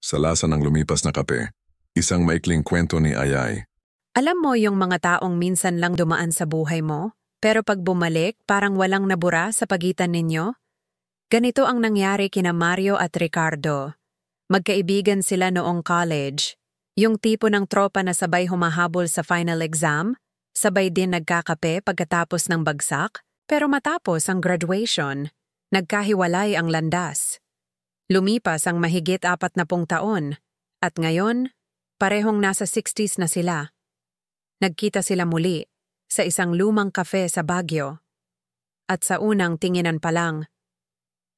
sa lasa ng lumipas na kape. Isang maikling kwento ni Ayay. Alam mo yung mga taong minsan lang dumaan sa buhay mo, pero pag bumalik parang walang nabura sa pagitan ninyo? Ganito ang nangyari kina Mario at Ricardo. Magkaibigan sila noong college. Yung tipo ng tropa na sabay humahabol sa final exam, sabay din nagkakape pagkatapos ng bagsak, pero matapos ang graduation, nagkahiwalay ang landas. Lumipas ang mahigit 40 taon, at ngayon, parehong nasa 60s na sila. Nagkita sila muli sa isang lumang kafe sa Baguio. At sa unang tinginan pa lang,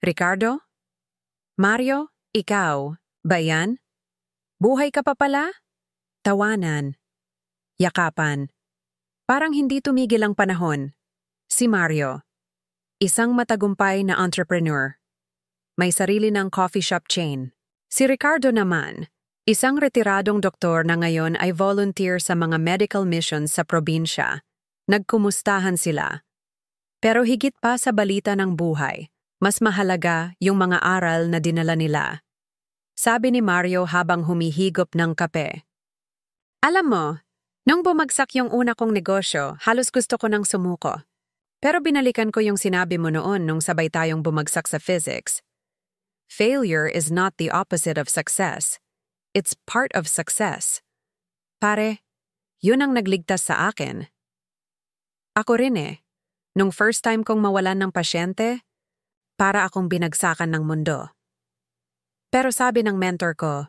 Ricardo? Mario, ikaw, ba yan? Buhay ka pa pala? Tawanan. Yakapan. Parang hindi tumigil ang panahon. Si Mario, isang matagumpay na entrepreneur. May sarili ng coffee shop chain. Si Ricardo naman, isang retiradong doktor na ngayon ay volunteer sa mga medical missions sa probinsya. Nagkumustahan sila. Pero higit pa sa balita ng buhay, mas mahalaga yung mga aral na dinala nila. Sabi ni Mario habang humihigop ng kape. Alam mo, nung bumagsak yung una kong negosyo, halos gusto ko nang sumuko. Pero binalikan ko yung sinabi mo noon nung sabay tayong bumagsak sa physics. Failure is not the opposite of success. It's part of success. Pare, yun ang nagligtas sa akin. Ako rin eh. Nung first time kong mawalan ng pasyente, para akong binagsakan ng mundo. Pero sabi ng mentor ko,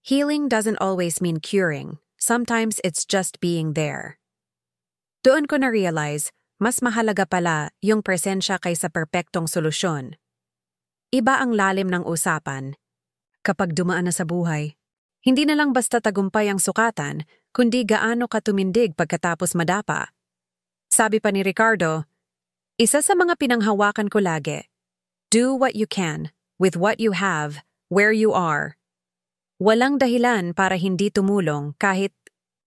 healing doesn't always mean curing. Sometimes it's just being there. Doon ko na-realize, mas mahalaga pala yung presensya kaysa perpektong solusyon. Iba ang lalim ng usapan. Kapag dumaan na sa buhay, hindi na lang basta tagumpay ang sukatan, kundi gaano ka tumindig pagkatapos madapa. Sabi pa ni Ricardo, isa sa mga pinanghawakan ko lagi, do what you can, with what you have, where you are. Walang dahilan para hindi tumulong kahit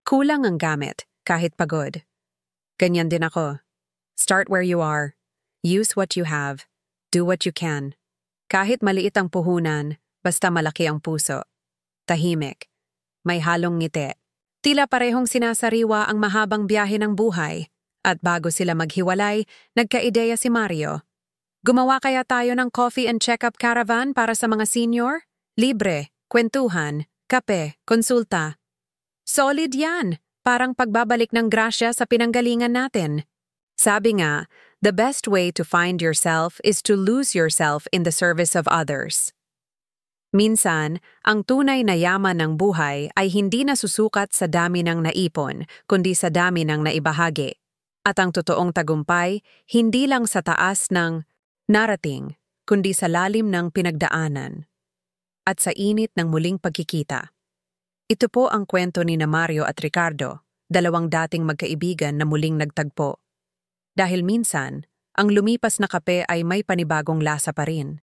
kulang ang gamit, kahit pagod. Ganyan din ako. Start where you are. Use what you have. Do what you can. Kahit maliit ang puhunan, basta malaki ang puso. Tahimik. May halong ngiti. Tila parehong sinasariwa ang mahabang biyahe ng buhay. At bago sila maghiwalay, nagkaideya si Mario. Gumawa kaya tayo ng coffee and check-up caravan para sa mga senior? Libre, kwentuhan, kape, konsulta. Solid yan! Parang pagbabalik ng grasya sa pinanggalingan natin. Sabi nga, the best way to find yourself is to lose yourself in the service of others. Minsan, ang tunay na yaman ng buhay ay hindi nasusukat sa dami ng naipon, kundi sa dami ng naibahagi. At ang totoong tagumpay, hindi lang sa taas ng narating, kundi sa lalim ng pinagdaanan. At sa init ng muling pagkikita. Ito po ang kwento ni Mario at Ricardo, dalawang dating magkaibigan na muling nagtagpo. Dahil minsan, ang lumipas na kape ay may panibagong lasa pa rin.